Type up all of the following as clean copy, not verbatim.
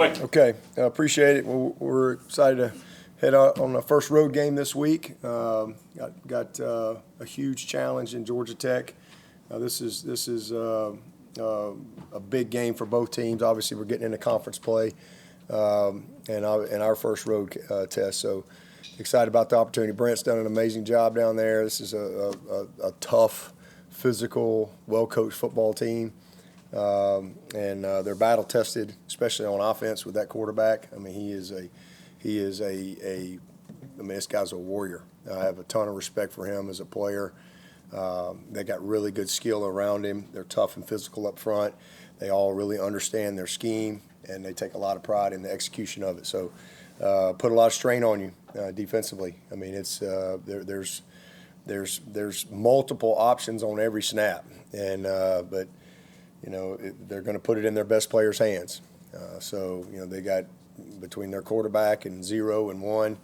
Okay, I appreciate it. We're excited to head out on the first road game this week. Got a huge challenge in Georgia Tech. This is a big game for both teams. Obviously, we're getting into conference play and our first road test. So excited about the opportunity. Brent's done an amazing job down there. This is a tough, physical, well-coached football team. And they're battle tested, especially on offense with that quarterback. I mean, this guy's a warrior. I have a ton of respect for him as a player. They got really good skill around him. They're tough and physical up front. They all really understand their scheme, and they take a lot of pride in the execution of it. So, put a lot of strain on you defensively. I mean, it's there's multiple options on every snap, and but. They're going to put it in their best players' hands. They got between their quarterback and 0 and 1.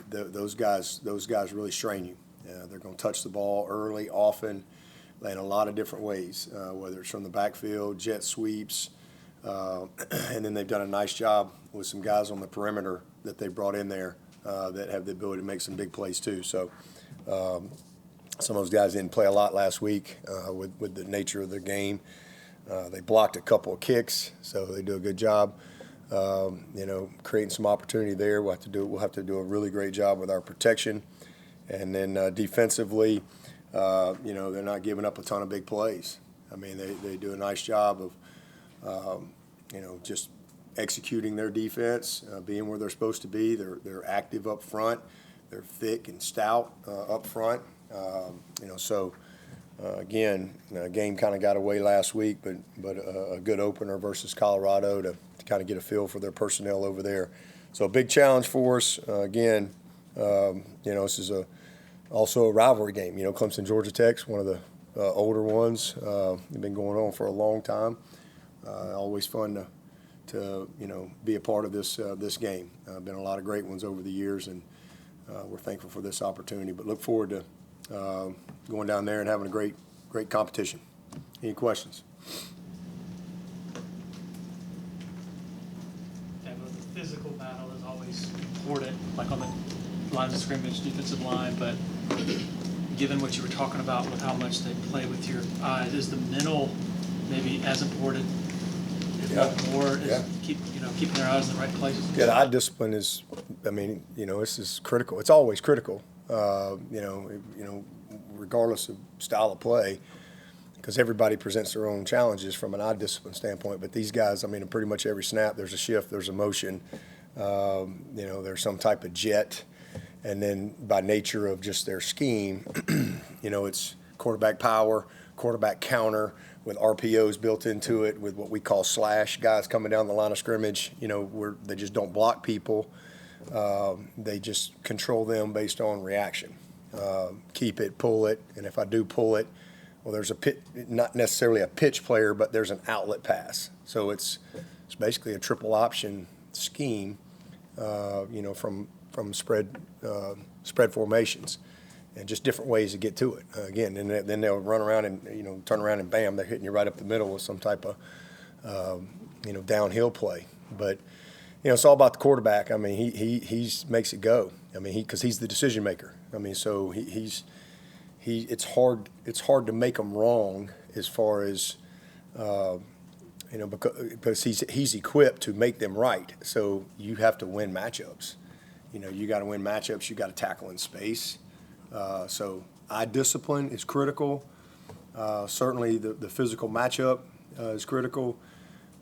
Those guys really strain you. They're going to touch the ball early, often, in a lot of different ways, whether it's from the backfield, jet sweeps, and then they've done a nice job with some guys on the perimeter that they brought in there that have the ability to make some big plays too. So. Some of those guys didn't play a lot last week with the nature of their game. They blocked a couple of kicks, so they do a good job. Creating some opportunity there. We'll have to do a really great job with our protection, and then defensively, they're not giving up a ton of big plays. I mean, they do a nice job of, just executing their defense, being where they're supposed to be. They're active up front. They're thick and stout up front. Again, the game kind of got away last week, but a good opener versus Colorado to kind of get a feel for their personnel over there. So a big challenge for us. This is also a rivalry game. Clemson, Georgia Tech's one of the older ones. They've been going on for a long time. Always fun to be a part of this game. Been a lot of great ones over the years, and we're thankful for this opportunity. But look forward to going down there and having a great competition. Any questions? Yeah, well, the physical battle is always important, like on the lines of scrimmage, defensive line, but given what you were talking about with how much they play with your eyes, is the mental maybe as important, if not more, keeping their eyes in the right places? Yeah, the eye discipline is, this is critical. It's always critical. Regardless of style of play, because everybody presents their own challenges from an eye discipline standpoint. But these guys, in pretty much every snap, there's a shift, there's a motion, there's some type of jet. And then by nature of just their scheme, it's quarterback power, quarterback counter with RPOs built into it, with what we call slash guys coming down the line of scrimmage, where they just don't block people. They just control them based on reaction. Keep it, pull it, and if I do pull it, well, there's not necessarily a pitch player, but there's an outlet pass. So it's basically a triple option scheme, from spread formations, and just different ways to get to it. Again, and then they'll run around and turn around and bam, they're hitting you right up the middle with some type of downhill play, but. It's all about the quarterback. He makes it go. Because he's the decision maker. So it's hard to make him wrong as far as, because he's equipped to make them right. So you have to win matchups. You got to win matchups. You got to tackle in space. So eye discipline is critical. Certainly the physical matchup is critical.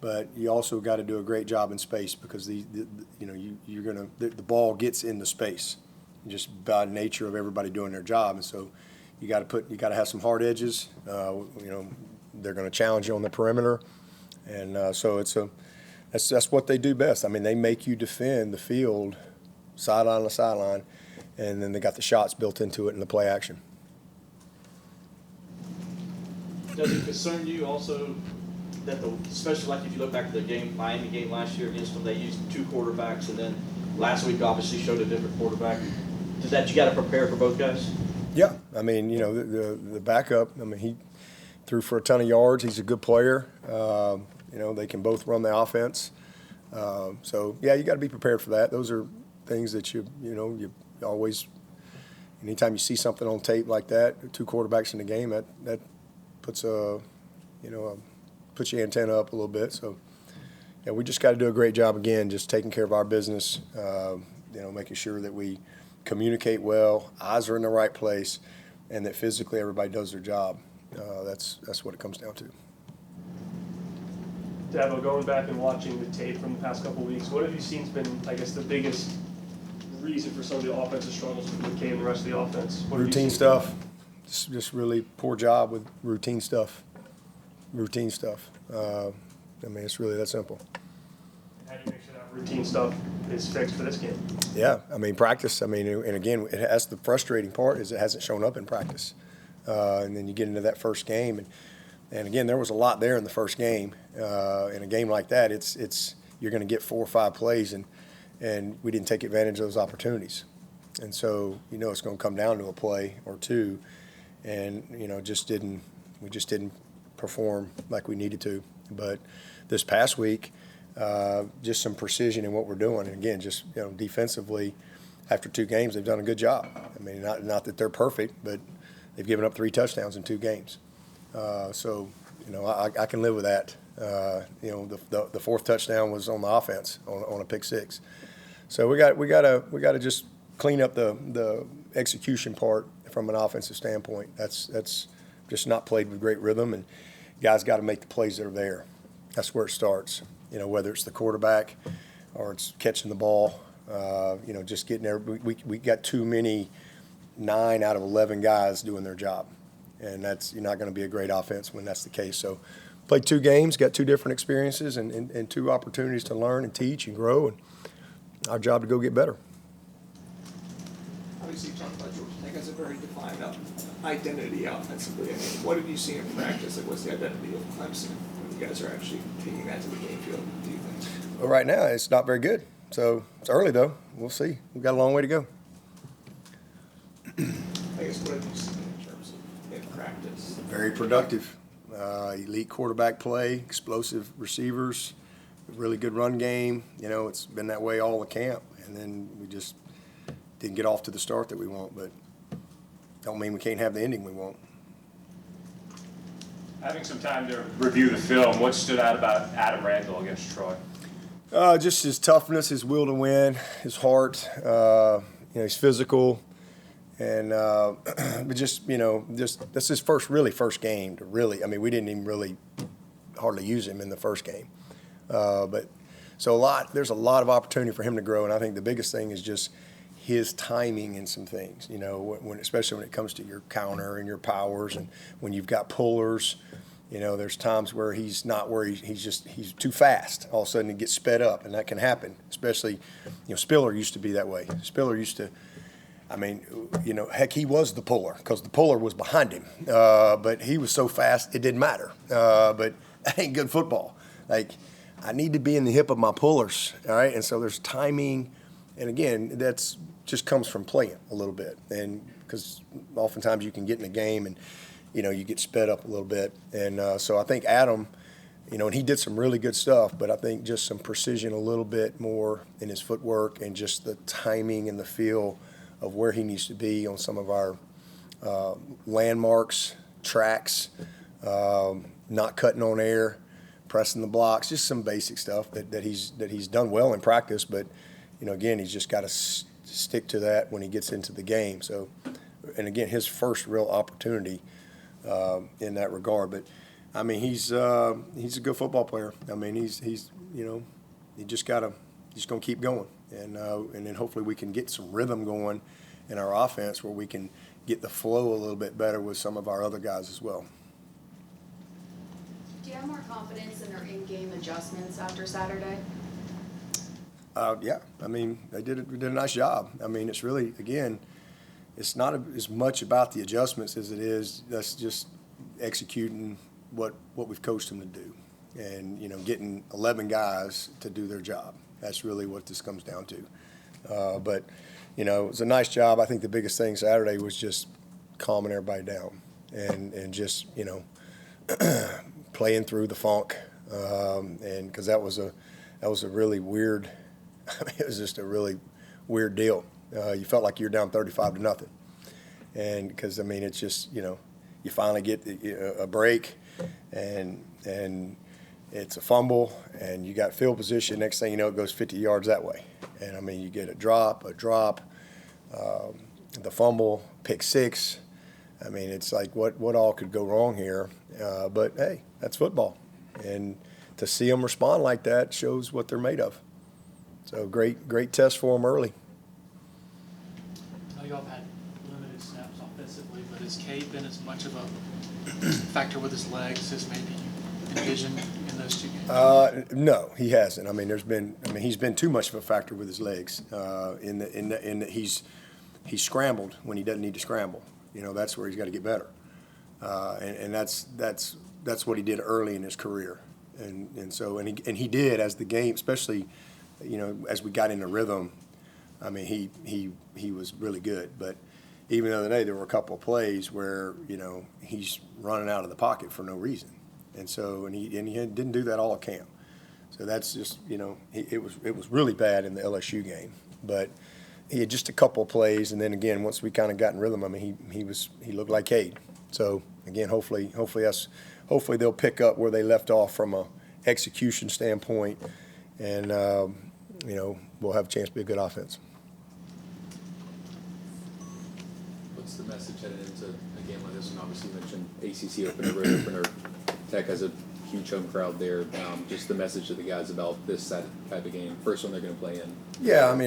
But you also got to do a great job in space, because the ball gets into space just by nature of everybody doing their job, and so you got to have some hard edges. They're going to challenge you on the perimeter, and so that's what they do best. They make you defend the field, sideline to sideline, and then they got the shots built into it in the play action. Does it concern you also that especially like if you look back to the Miami game last year against them, they used 2 quarterbacks, and then last week obviously showed a different quarterback. Does that you got to prepare for both guys? Yeah, the backup. He threw for a ton of yards. He's a good player. They can both run the offense. So yeah, you got to be prepared for that. Those are things that you always. Anytime you see something on tape like that, 2 quarterbacks in the game, that puts puts your antenna up a little bit. So yeah, we just got to do a great job again, just taking care of our business. Making sure that we communicate well, eyes are in the right place, and that physically everybody does their job. That's what it comes down to. Dabo, going back and watching the tape from the past couple of weeks, what have you seen has been, I guess, the biggest reason for some of the offensive struggles with K and the rest of the offense? Routine stuff. Just really poor job with routine stuff. It's really that simple. How do you make sure that routine stuff is fixed for this game? Yeah, practice. And again, that's the frustrating part is it hasn't shown up in practice. And then you get into that first game, and again, there was a lot there in the first game. In a game like that, it's you're going to get 4 or 5 plays, and we didn't take advantage of those opportunities. And so it's going to come down to a play or two, and we just didn't perform like we needed to. But this past week, just some precision in what we're doing, and again, just defensively, after 2 games, they've done a good job. Not that they're perfect, but they've given up 3 touchdowns in 2 games. So I can live with that. The 4th touchdown was on the offense on a pick 6. So we got to just clean up the execution part from an offensive standpoint. That's just not played with great rhythm, and guys got to make the plays that are there. That's where it starts. Whether it's the quarterback or it's catching the ball, just getting there. We got too many 9 out of 11 guys doing their job, and you're not going to be a great offense when that's the case. So played 2 games, got 2 different experiences and 2 opportunities to learn and teach and grow, and our job to go get better. Obviously, you talked about Georgia Tech has a very defined identity offensively. What have you seen in practice? What's the identity of Clemson when you guys are actually taking that to the game field, do you think? Well, right now, it's not very good. So it's early, though. We'll see. We've got a long way to go. I guess what have you seen in terms of in practice? Very productive. Elite quarterback play, explosive receivers, really good run game. It's been that way all the camp. And then we just didn't get off to the start that we want, but don't mean we can't have the ending we want. Having some time to review the film, what stood out about Adam Randall against Troy? Just his toughness, his will to win, his heart. He's physical, and just that's his first game to really. We didn't even really hardly use him in the first game, but there's a lot of opportunity for him to grow, and I think the biggest thing is just his timing in some things, especially when it comes to your counter and your powers, and when you've got pullers, there's times where he's not where he's too fast. All of a sudden he gets sped up, and that can happen. Especially, Spiller used to be that way. Spiller used to, heck, he was the puller because the puller was behind him, but he was so fast it didn't matter. But that ain't good football. Like, I need to be in the hip of my pullers, all right? And so there's timing, and again, that's just comes from playing a little bit, and because oftentimes you can get in a game and you get sped up a little bit, and so I think Adam, and he did some really good stuff, but I think just some precision a little bit more in his footwork and just the timing and the feel of where he needs to be on some of our landmarks, tracks, not cutting on air, pressing the blocks, just some basic stuff that he's done well in practice, but again, he's just got to stick to that when he gets into the game. So, and again, his first real opportunity in that regard. But he's a good football player. He's he's gonna keep going, and then hopefully we can get some rhythm going in our offense where we can get the flow a little bit better with some of our other guys as well. Do you have more confidence in their in-game adjustments after Saturday? Yeah, they did a nice job. It's really, again, it's not as much about the adjustments as it is that's just executing what we've coached them to do, and getting 11 guys to do their job. That's really what this comes down to. But it was a nice job. I think the biggest thing Saturday was just calming everybody down and just playing through the funk, and because that was that was a really weird. I mean, it was just a really weird deal. You felt like you're down 35-0, and because I mean, it's just you finally get a break, and it's a fumble, and you got field position. Next thing you know, it goes 50 yards that way, and I mean, you get a drop, the fumble, pick six. I mean, it's like what all could go wrong here? But hey, that's football, and to see them respond like that shows what they're made of. So great test for them early. I know y'all have had limited snaps offensively, but has Cade been as much of a factor with his legs as maybe you envisioned in those 2 games? No, he hasn't. I mean, he's been too much of a factor with his legs. In that he's scrambled when he doesn't need to scramble. That's where he's got to get better. And that's what he did early in his career. And so he did as the game, especially as we got into rhythm. I mean, he was really good. But even the other day, there were a couple of plays where he's running out of the pocket for no reason. And so he didn't do that all at camp. So that's just it was really bad in the LSU game. But he had just a couple of plays, and then again, once we kind of got in rhythm, I mean, he looked like Cade. So again, hopefully they'll pick up where they left off from a execution standpoint, and we'll have a chance to be a good offense. What's the message headed into a game like this? And obviously you mentioned ACC opener, road opener. Tech has a huge home crowd there. Just the message to the guys about this type of game, first one they're going to play in. Yeah, I mean.